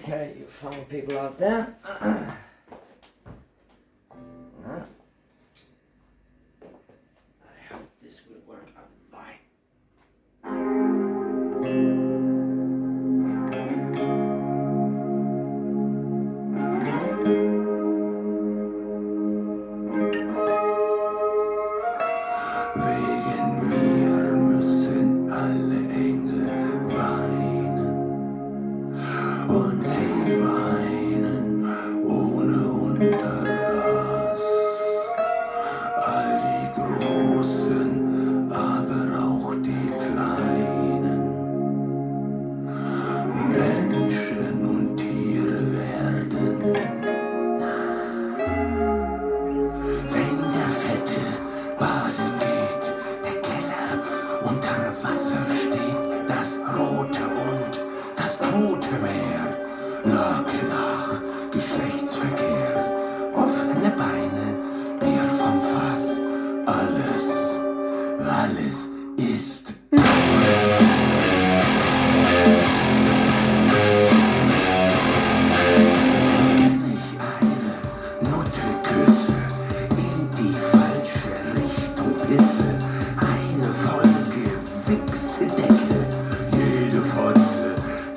Okay, you fine people out there. I hope this will work out fine. Wegen mir müssen alle Engel weinen und sie weinen ohne Unterlass. All die Großen, aber auch die Kleinen, Menschen und Tiere werden nass. Wenn der Fette baden geht, der Keller unter Wasser steht, das Rote und das Tote Meer, Lage nach Geschlechtsverkehr, offene Beine, Bier vom Fass, alles ist. Wenn ich eine Nutte küsse, in die falsche Richtung pisse, eine vollgewichste Decke, jede Fotze,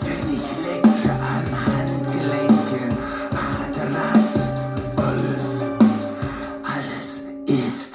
wenn ich lecke an Handgelenken, Adras, alles ist.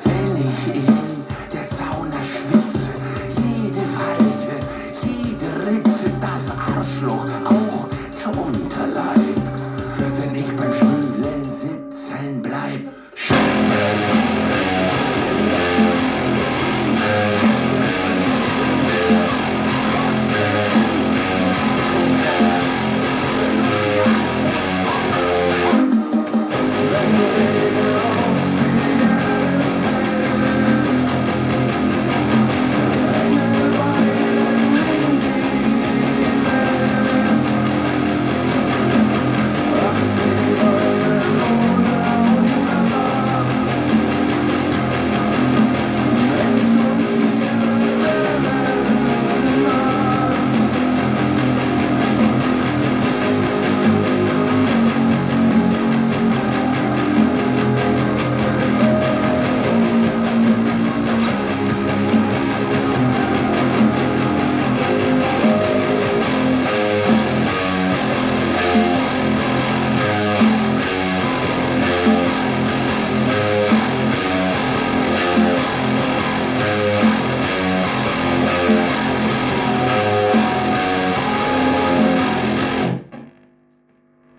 Wenn ich in der Sauna schwitze, jede Falte, jede Ritze, das Arschloch, auch der Unterleib. Wenn ich beim Spülen sitzen bleib,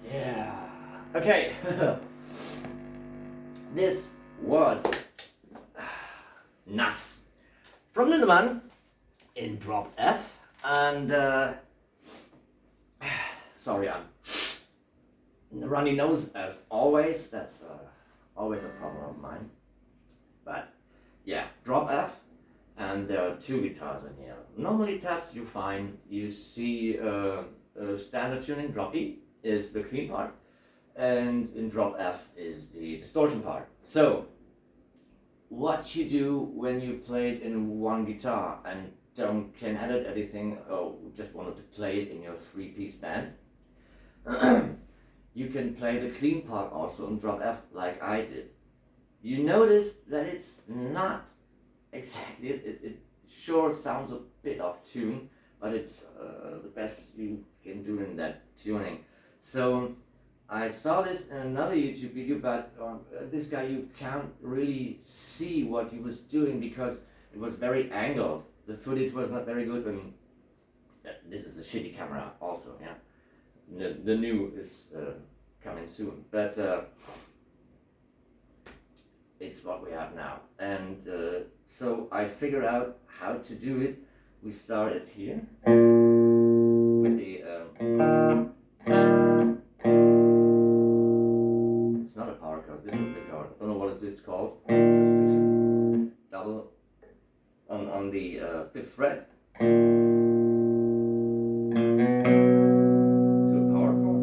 Yeah. Okay. This was Nass from Lindemann in drop F, and sorry, I'm runny nose as always. That's always a problem of mine. But yeah, drop F, and there are two guitars in here. Normally tabs you find, you see standard tuning, drop E is the clean part, and in drop F is the distortion part. So what you do when you play it in one guitar and can edit anything, or just wanted to play it in your three-piece band, you can play the clean part also in drop F like I did. You notice that it's not exactly, it sure sounds a bit off tune, but it's the best you can do in that tuning. So I saw this in another YouTube video, but this guy, you can't really see what he was doing because it was very angled. The footage was not very good, and this is a shitty camera also, yeah. The new is coming soon, but it's what we have now. And so I figured out how to do it. We started here with the it's not a power chord, this is the chord. I don't know what it is called. Just double on the 5th fret to a power chord.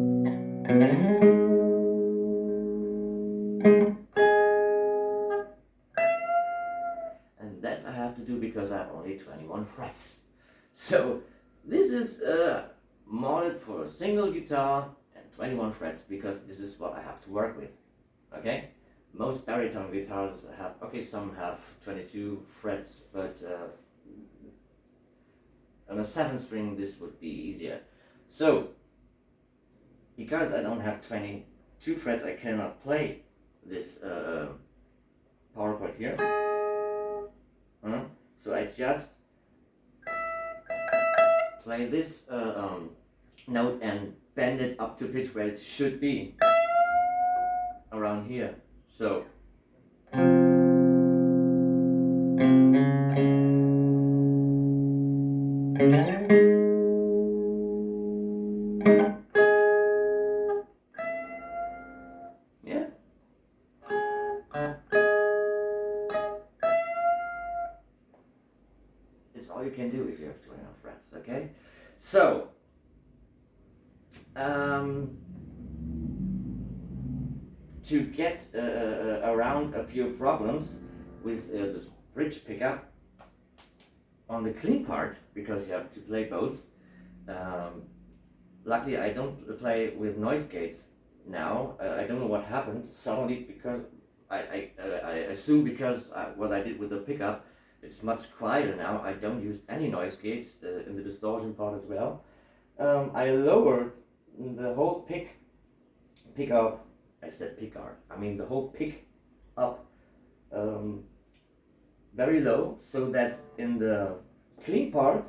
And that I have to do because I have only 21 frets. So this is modded for a single guitar and 21 frets because this is what I have to work with. Okay? Most baritone guitars have, okay, some have 22 frets, but on a 7 string this would be easier. So because I don't have 22 frets, I cannot play this power chord here. So I just play this note and bend it up to pitch where it should be, around here. So yeah. It's all you can do if you have 21 frets, okay? So to get around a few problems with this bridge pickup on the clean part, because you have to play both. Luckily I don't play with noise gates now. I don't know what happened suddenly, because I assume because what I did with the pickup, it's much quieter now. I don't use any noise gates in the distortion part as well. I lowered the whole pickup. I said pickguard. I mean the whole pick up very low, so that in the clean part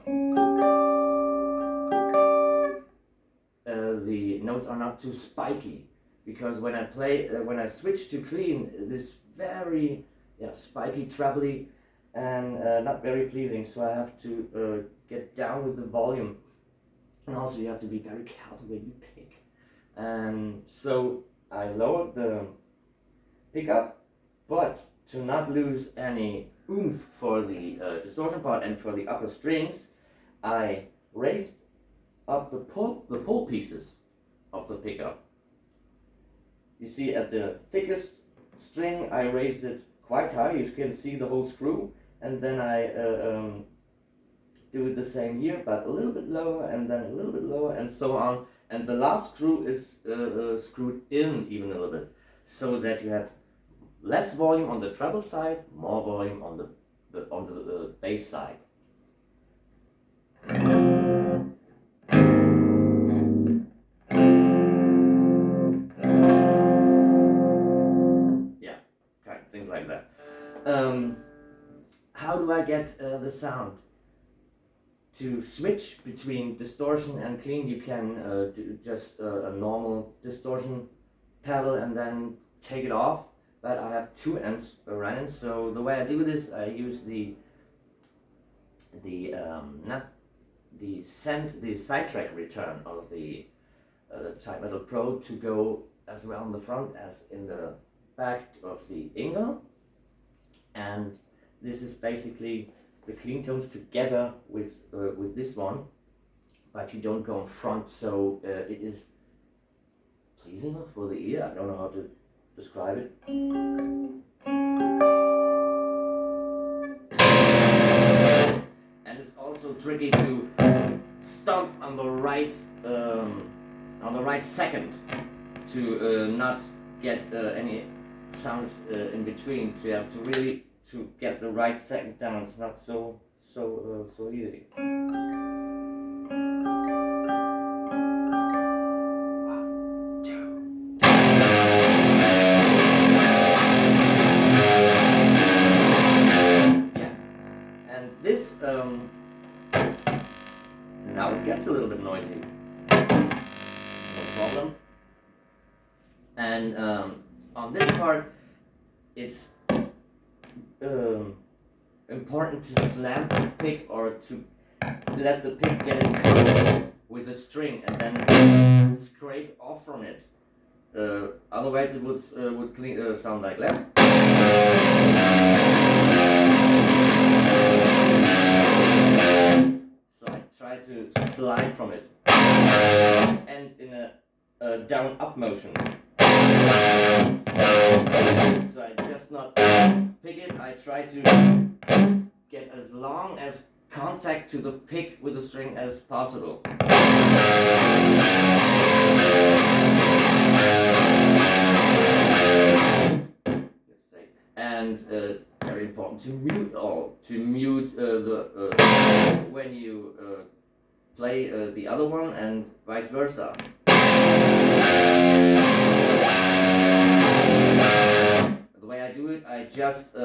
the notes are not too spiky. Because when I play, when I switch to clean, this very spiky, trebly, and not very pleasing. So I have to get down with the volume, and also you have to be very careful when you pick. And so I lowered the pickup, but to not lose any oomph for the distortion part and for the upper strings, I raised up the pull pieces of the pickup. You see, at the thickest string I raised it quite high, you can see the whole screw, and then I do it the same here, but a little bit lower, and then a little bit lower, and so on. And the last screw is screwed in even a little bit, so that you have less volume on the treble side, more volume on the bass side. Yeah, kind of things like that. How do I get the sound? To switch between distortion and clean, you can do just a normal distortion pedal and then take it off. But I have 2 amps running, so the way I do this, I use the sidetrack return of the Type Metal Pro to go as well on the front as in the back of the Ingle, and this is basically the clean tones together with this one, but you don't go in front, so it is pleasing for the ear. I don't know how to describe it. And it's also tricky to stomp on the right second to not get any sounds in between. So you have to really to get the right second down. It's not so easy. gets a little bit noisy. No problem. And on this part, it's important to slam the pick or to let the pick get in contact with the string and then scrape off from it. Otherwise, it would sound like that. So I try to slide from it and in a down-up motion. So I just not pick it, I try to get as long as contact to the pick with the string as possible. And it's very important to mute the when you play the other one and vice versa. The way I do it, I just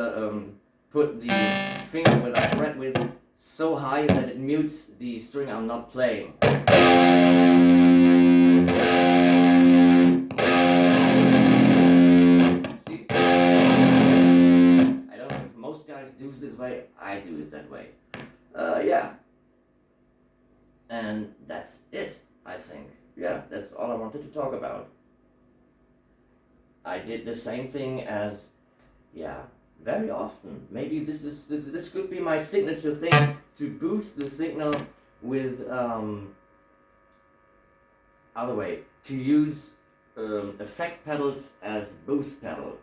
put the finger where I fret with so high that it mutes the string I'm not playing. See? I don't know if most guys do it this way, I do it that way. Yeah. And that's it, I think. Yeah, that's all I wanted to talk about. I did the same thing as, very often. Maybe this could be my signature thing to boost the signal with other way, to use effect pedals as boost pedal.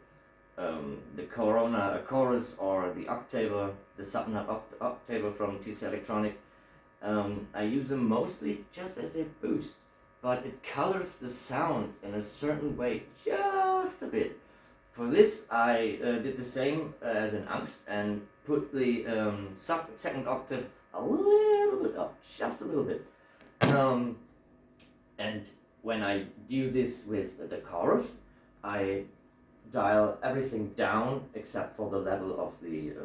The Corona chorus or the octaver, the subnut octaver from TC Electronic. I use them mostly just as a boost, but it colors the sound in a certain way just a bit. For this I did the same as in Angst and put the second octave a little bit up, just a little bit. And when I do this with the chorus, I dial everything down except for the level of the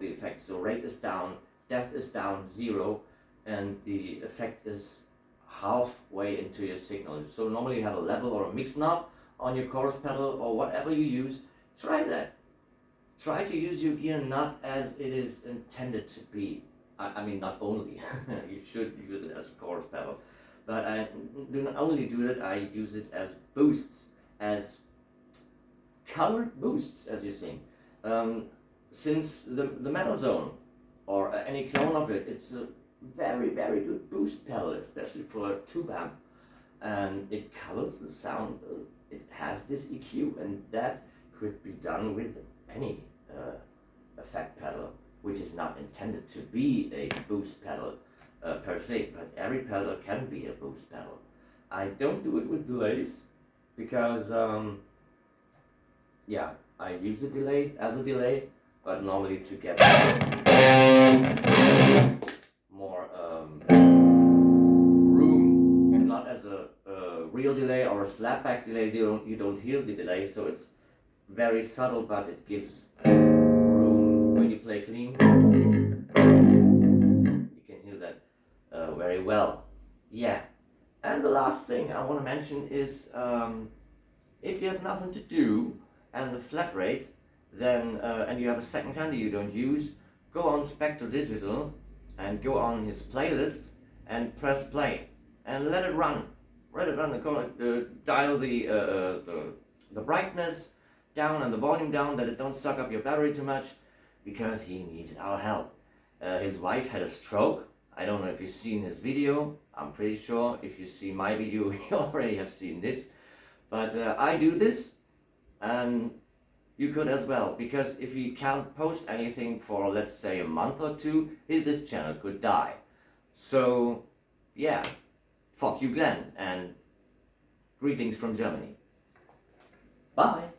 effect. So rate is down, depth is down 0, and the effect is halfway into your signal. So normally you have a level or a mix knob on your chorus pedal or whatever you use. Try that. Try to use your gear not as it is intended to be. I mean, not only. You should use it as a chorus pedal. But I do not only do it, I use it as boosts, as colored boosts, as you see. Since the Metal Zone, or any clone of it, it's a very, very good boost pedal, especially for a tube amp. And it colors the sound. It has this EQ, and that could be done with any effect pedal, which is not intended to be a boost pedal per se, but every pedal can be a boost pedal. I don't do it with delays because I use the delay as a delay, but normally to get more room, not as a real delay or a slapback delay. You don't hear the delay, so it's very subtle, but it gives room when you play clean. You can hear that very well. Yeah. And the last thing I want to mention is if you have nothing to do and the flat rate, then and you have a second hander you don't use, go on Spectre Digital and go on his playlists and press play and let it run. Let it run. Dial the brightness down and the volume down, that it don't suck up your battery too much, because he needs our help. His wife had a stroke. I don't know if you've seen his video. I'm pretty sure if you see my video, you already have seen this. But I do this, and you could as well, because if he can't post anything for, let's say, a month or two, this channel could die. So, yeah, fuck you, Glenn, and greetings from Germany. Bye.